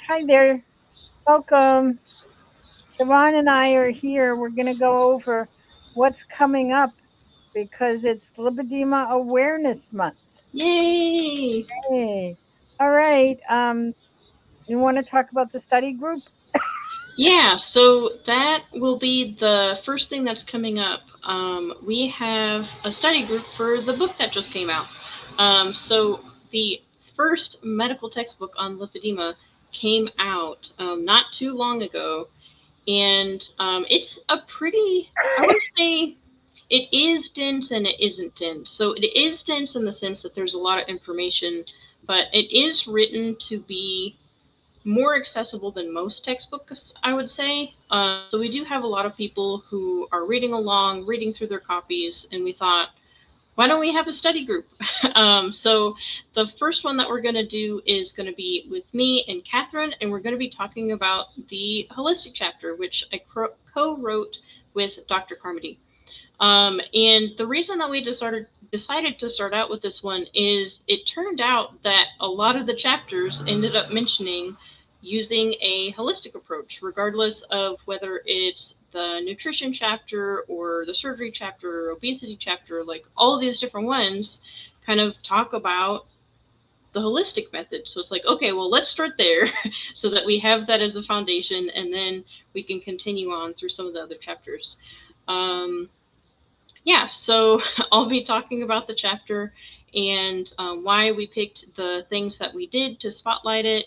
Hi there. Welcome. Siobhan and I are here. We're going to go over what's coming up because it's Lipedema Awareness Month. Yay! Hey. All right. You want to talk about the study group? Yeah, so that will be the first thing that's coming up. We have a study group for the book that just came out. So the first medical textbook on lipedema came out not too long ago, and it's a pretty, I would say, it is dense and it isn't dense. So it is dense in the sense that there's a lot of information, but it is written to be more accessible than most textbooks, I would say. So we do have a lot of people who are reading along, reading through their copies, and we thought, why don't we have a study group? So the first one that we're going to do is going to be with me and Catherine, and we're going to be talking about the holistic chapter, which I co-wrote with Dr. Carmody. And the reason that we decided to start out with this one is it turned out that a lot of the chapters ended up mentioning using a holistic approach, regardless of whether it's the nutrition chapter or the surgery chapter or obesity chapter, like all of these different ones kind of talk about the holistic method. So it's like, okay, well, let's start there so that we have that as a foundation and then we can continue on through some of the other chapters. Um, yeah, so I'll be talking about the chapter and why we picked the things that we did to spotlight it,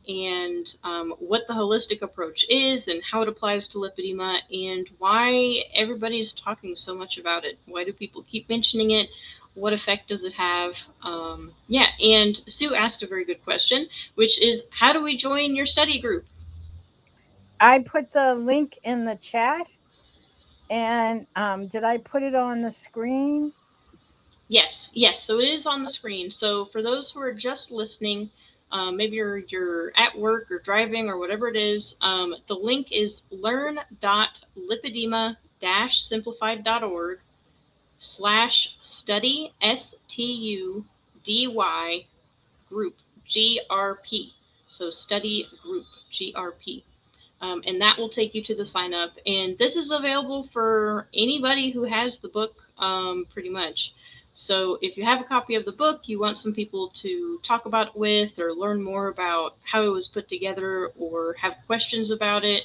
and what the holistic approach is, and how it applies to lipedema, and why everybody's talking so much about it. Why do people keep mentioning it? What effect does it have? Yeah, and Sue asked a very good question, which is how do we join your study group? I put the link in the chat. And did I put it on the screen? Yes, yes. So it is on the screen. So for those who are just listening, maybe you're at work or driving or whatever it is, the link is learn.lipedema-simplified.org/study STUDY group GRP. So study group GRP. And that will take you to the sign up. And this is available for anybody who has the book, pretty much. So if you have a copy of the book, you want some people to talk about it with or learn more about how it was put together or have questions about it,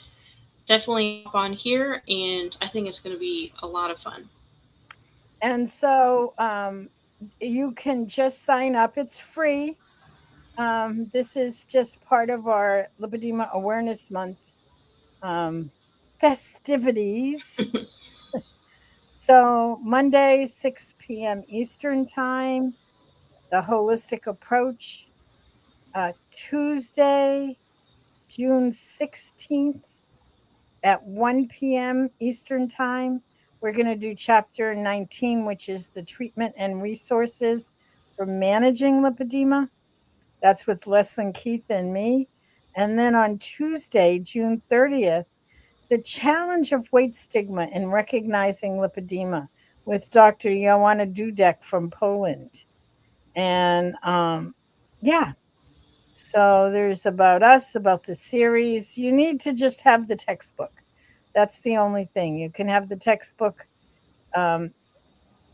definitely hop on here. And I think it's going to be a lot of fun. And so you can just sign up, it's free. This is just part of our Lipedema Awareness Month festivities. So Monday, 6 p.m. Eastern Time, the holistic approach. Tuesday, June 16th at 1 p.m. Eastern Time, we're going to do chapter 19, which is the treatment and resources for managing lipedema. That's with Leslyn Keith and me. And then on Tuesday, June 30th, the challenge of weight stigma in recognizing lipedema with Dr. Joanna Dudek from Poland. And yeah, so there's about us, about the series. You need to just have the textbook. That's the only thing. You can have the textbook, um,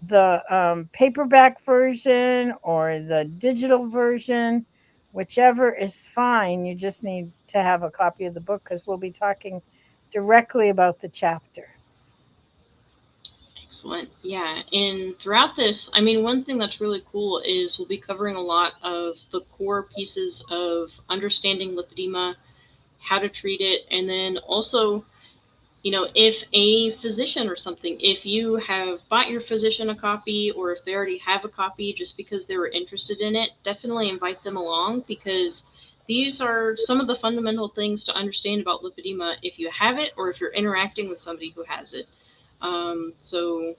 the paperback version or the digital version, whichever is fine. You just need to have a copy of the book because we'll be talking directly about the chapter. Excellent. Yeah. And throughout this, I mean, one thing that's really cool is we'll be covering a lot of the core pieces of understanding lipedema, how to treat it, and then also, if a physician or something, if you have bought your physician a copy or if they already have a copy just because they were interested in it, definitely invite them along because these are some of the fundamental things to understand about lipedema if you have it or if you're interacting with somebody who has it. So,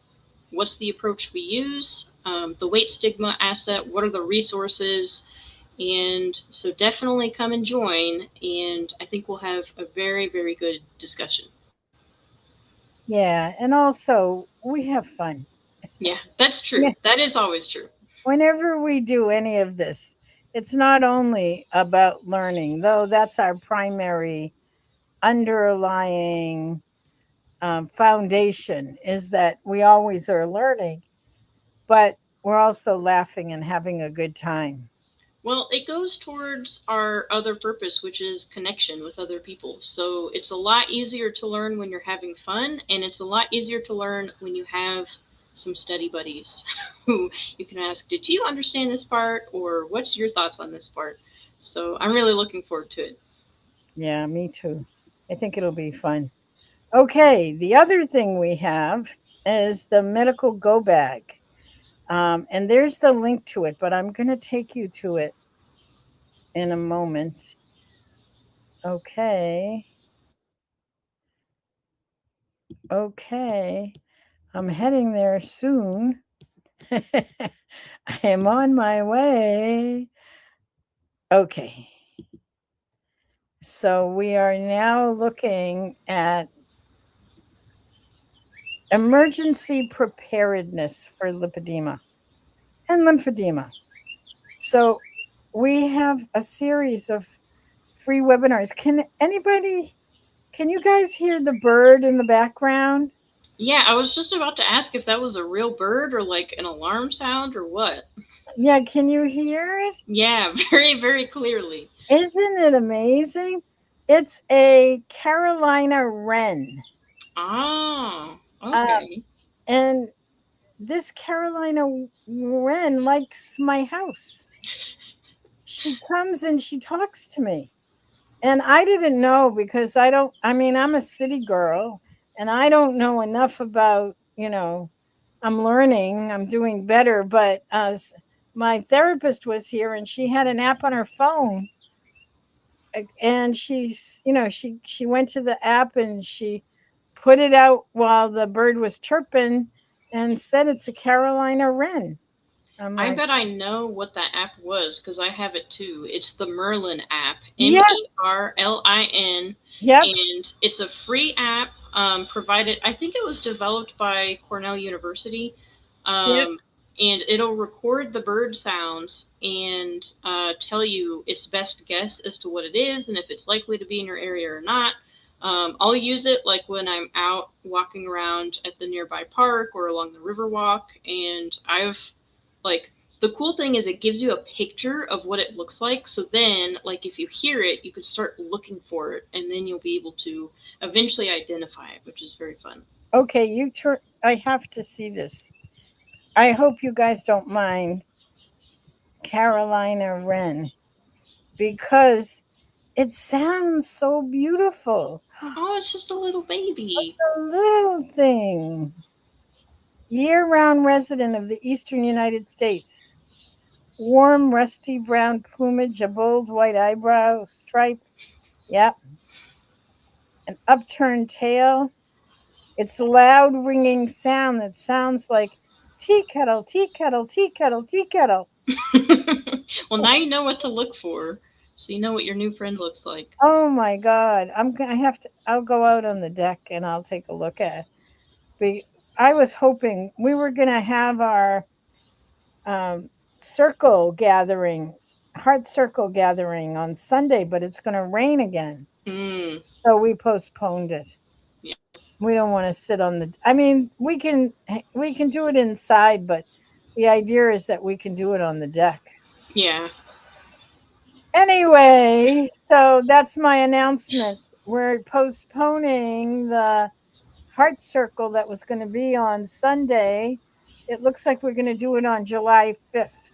what's the approach we use? The weight stigma asset, what are the resources? And so, definitely come and join. And I think we'll have a very, very good discussion. Yeah, and also we have fun. Yeah, that's true. Yeah, That is always true. whenever we do any of this, it's not only about learning, though that's our primary underlying foundation, is that we always are learning, but we're also laughing and having a good time. Well, it goes towards our other purpose, which is connection with other people. So it's a lot easier to learn when you're having fun, and it's a lot easier to learn when you have some study buddies who you can ask, "Did you understand this part?" or "What's your thoughts on this part?" So I'm really looking forward to it. Yeah, me too. I think it'll be fun. Okay, the other thing we have is the medical go bag. And there's the link to it, but I'm going to take you to it in a moment. Okay. Okay. I'm heading there soon. I am on my way. Okay. So we are now looking at emergency preparedness for lipedema and lymphedema. So we have a series of free webinars. Can you guys hear the bird in the background? Yeah, I was just about to ask if that was a real bird or like an alarm sound or what. Yeah, can you hear it? Yeah, very, very clearly. Isn't it amazing? It's a Carolina wren. Oh, Um, okay. and this Carolina wren likes my house. She comes and she talks to me. And I didn't know because I mean, I'm a city girl and I don't know enough about, I'm learning, I'm doing better. But my therapist was here and she had an app on her phone, and she went to the app and she put it out while the bird was chirping and said it's a Carolina wren. I'm I like, bet I know what that app was because I have it too. It's the Merlin app, yes, Merlin, yep, and it's a free app provided. I think it was developed by Cornell University, um, yes. and it'll record the bird sounds and tell you its best guess as to what it is and if it's likely to be in your area or not. I'll use it like when I'm out walking around at the nearby park or along the river walk, and I've like the cool thing is it gives you a picture of what it looks like. So then, like if you hear it, you could start looking for it, and then you'll be able to eventually identify it, which is very fun. Okay, you turn. I have to see this. I hope you guys don't mind Carolina wren because it sounds so beautiful. Oh, it's just a little baby. A little thing. Year round resident of the eastern United States. Warm, rusty brown plumage, a bold white eyebrow stripe. Yep. An upturned tail. It's loud ringing sound that sounds like tea kettle, tea kettle, tea kettle, tea kettle. Well, now you know what to look for, so you know what your new friend looks like. Oh my God. I have to, I'll go out on the deck and I'll take a look at it. I was hoping we were going to have our um, circle gathering, heart circle gathering on Sunday, but it's going to rain again. Mm, So we postponed it. yeah. We don't want to sit on the, I mean, we can do it inside, but the idea is that we can do it on the deck. Yeah. Anyway, so that's my announcement. We're postponing the heart circle that was going to be on Sunday. It looks like we're going to do it on July 5th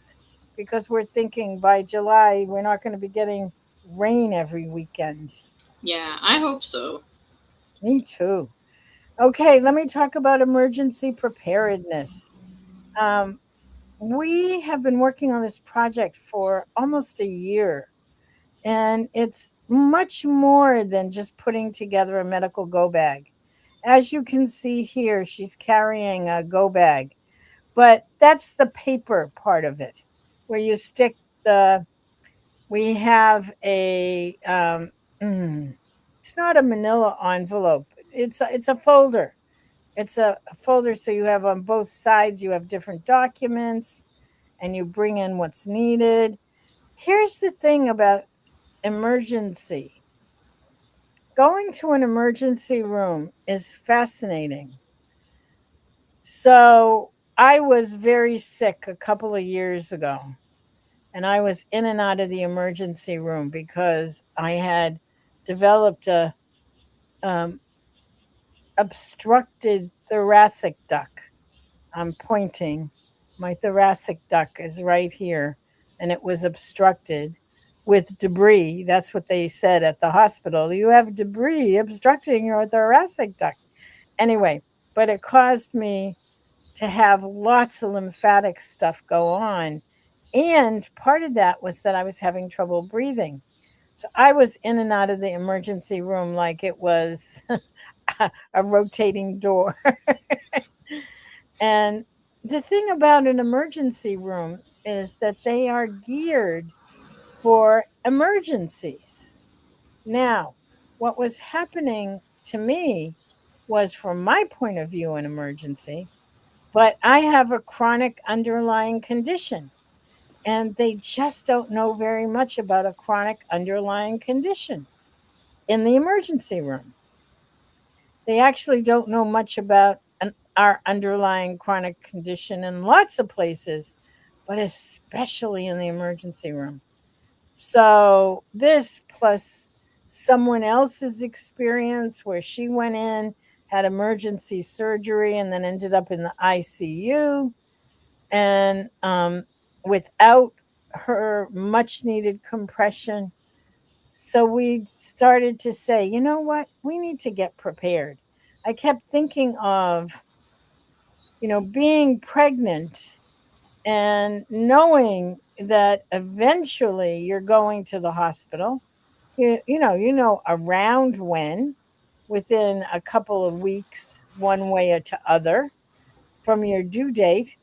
because we're thinking by July we're not going to be getting rain every weekend. Yeah, I hope so. Me too. Okay, let me talk about emergency preparedness. Um, we have been working on this project for almost a year, and it's much more than just putting together a medical go bag. As you can see here, she's carrying a go bag, but that's the paper part of it, where you stick the. We have it's not a manila envelope. It's a folder. It's a folder, so you have on both sides. You have different documents, and you bring in what's needed. Here's the thing about emergency. Going to an emergency room is fascinating. So, I was very sick a couple of years ago, and I was in and out of the emergency room because I had developed a um, obstructed thoracic duct. I'm pointing. My thoracic duct is right here, and it was obstructed with debris. That's what they said at the hospital. You have debris obstructing your thoracic duct. Anyway, but it caused me to have lots of lymphatic stuff go on. And part of that was that I was having trouble breathing. So I was in and out of the emergency room like it was a rotating door. And the thing about an emergency room is that they are geared for emergencies. Now, what was happening to me was, from my point of view, an emergency, but I have a chronic underlying condition, and they just don't know very much about a chronic underlying condition in the emergency room. They actually don't know much about our underlying chronic condition in lots of places, but especially in the emergency room. So, this plus someone else's experience where she went in, had emergency surgery, and then ended up in the ICU, and without her much needed compression. So we started to say, you know what? We need to get prepared. I kept thinking of, being pregnant and knowing that eventually you're going to the hospital. You know around when, within a couple of weeks, one way or to other from your due date.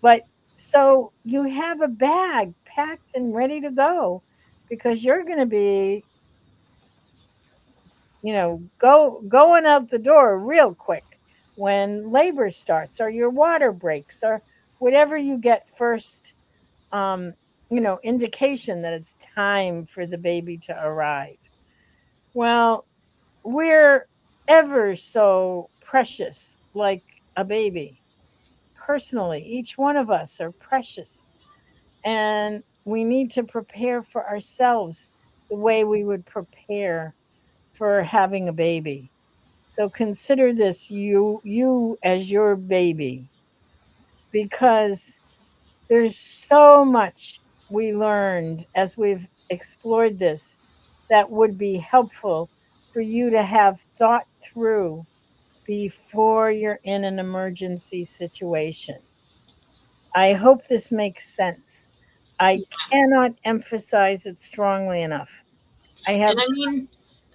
But so you have a bag packed and ready to go, because you're going to be, going out the door real quick when labor starts, or your water breaks, or whatever you get first, um, indication that it's time for the baby to arrive. Well, we're ever so precious, like a baby. Personally, each one of us are precious, and we need to prepare for ourselves the way we would prepare for having a baby. So consider this, you as your baby, because there's so much we learned as we've explored this that would be helpful for you to have thought through before you're in an emergency situation. I hope this makes sense. I cannot emphasize it strongly enough. I And have I mean,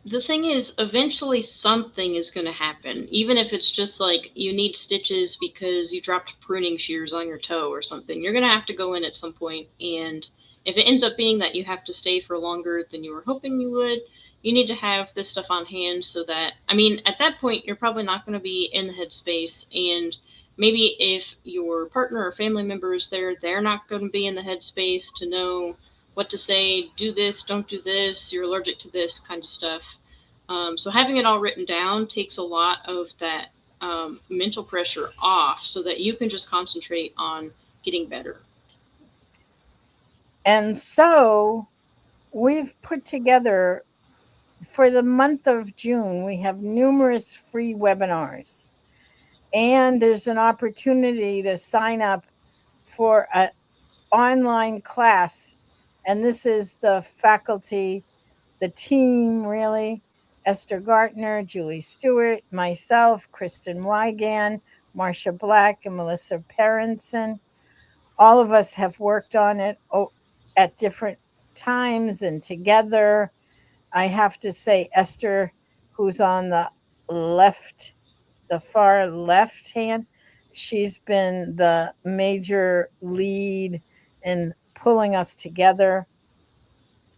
the thing is, eventually something is going to happen, even if it's just like you need stitches because you dropped pruning shears on your toe or something. You're going to have to go in at some point, and if it ends up being that you have to stay for longer than you were hoping you would, you need to have this stuff on hand so that, I mean, at that point, you're probably not going to be in the headspace, and maybe if your partner or family member is there, they're not going to be in the headspace to know what to say, do this, don't do this, you're allergic to this kind of stuff. So having it all written down takes a lot of that mental pressure off so that you can just concentrate on getting better. And so we've put together, for the month of June, we have numerous free webinars. And there's an opportunity to sign up for an online class. And this is the faculty, the team, really: Esther Gartner, Julie Stewart, myself, Kristen Wygan, Marsha Black, and Melissa Perrinson. All of us have worked on it at different times and together. I have to say, Esther, who's on left, the far left hand, she's been the major lead in pulling us together.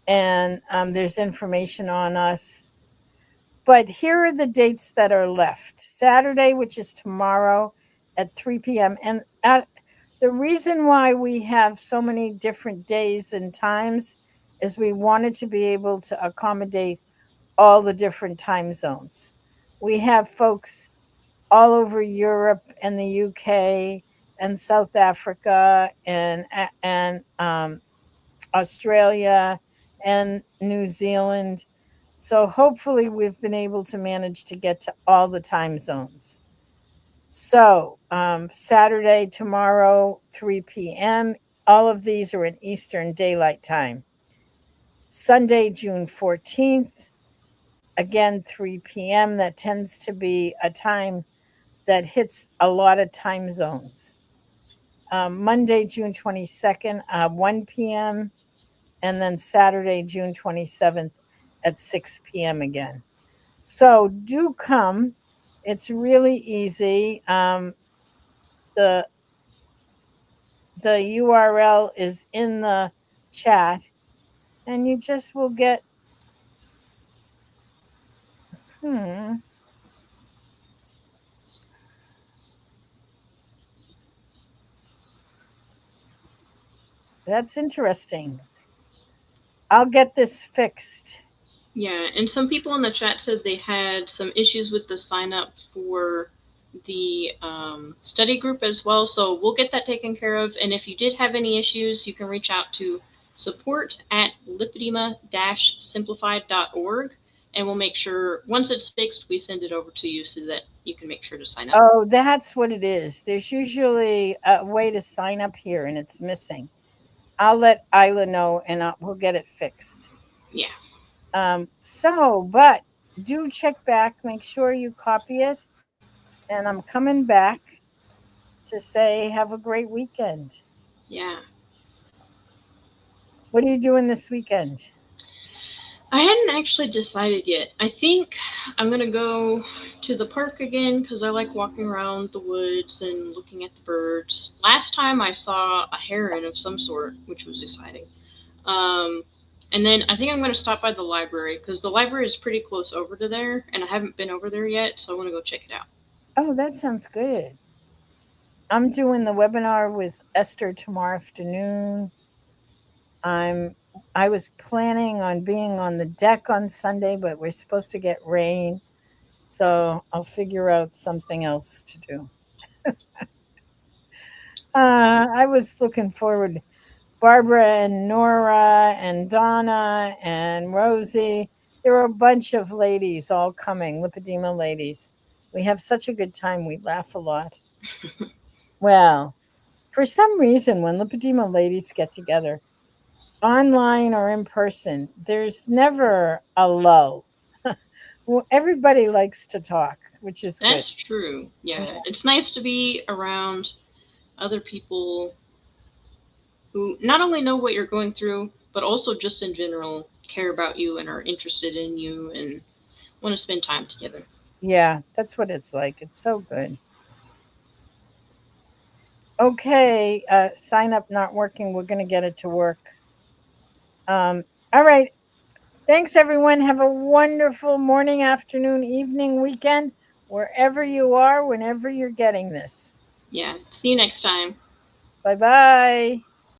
And there's information on us. But here are the dates that are left: Saturday, which is tomorrow at 3 p.m. And the reason why we have so many different days and times is we wanted to be able to accommodate all the different time zones. We have folks all over Europe and the UK and South Africa and Australia and New Zealand. So hopefully we've been able to manage to get to all the time zones. So Saturday, tomorrow, 3 p.m. All of these are in Eastern Daylight Time. Sunday, June 14th, again, 3 p.m. That tends to be a time that hits a lot of time zones. Monday, June 22nd, 1 p.m., and then Saturday, June 27th at 6 p.m. again. So do come. It's really easy. The the URL is in the chat, and you just will get. Hmm. That's interesting. I'll get this fixed. Yeah, and some people in the chat said they had some issues with the sign up for the study group as well. So we'll get that taken care of. And if you did have any issues, you can reach out to support@lipedema-simplified.org, and we'll make sure once it's fixed, we send it over to you so that you can make sure to sign up. Oh, that's what it is. There's usually a way to sign up here, and it's missing. I'll let Isla know, and we'll get it fixed. Yeah. But do check back. Make sure you copy it. And I'm coming back to say have a great weekend. Yeah. What are you doing this weekend? I hadn't actually decided yet. I think I'm gonna go to the park again because I like walking around the woods and looking at the birds. Last time I saw a heron of some sort, which was exciting. Um, and then I think I'm gonna stop by the library because the library is pretty close over to there, and I haven't been over there yet, so I want to go check it out. Oh, that sounds good. I'm doing the webinar with Esther tomorrow afternoon. I was planning on being on the deck on Sunday, but we're supposed to get rain. So I'll figure out something else to do. I was looking forward. Barbara and Nora and Donna and Rosie. There were a bunch of ladies all coming, lipedema ladies. We have such a good time. We laugh a lot. Well, for some reason, when lipedema ladies get together, online or in person, there's never a lull. Well, everybody likes to talk, which is good. That's true. Yeah, it's nice to be around other people who not only know what you're going through, but also just in general care about you and are interested in you and want to spend time together. Yeah, that's what it's like. It's so good. Okay, sign up not working. We're going to get it to work. All right. Thanks, everyone. Have a wonderful morning, afternoon, evening, weekend, wherever you are, whenever you're getting this. Yeah. See you next time. Bye bye.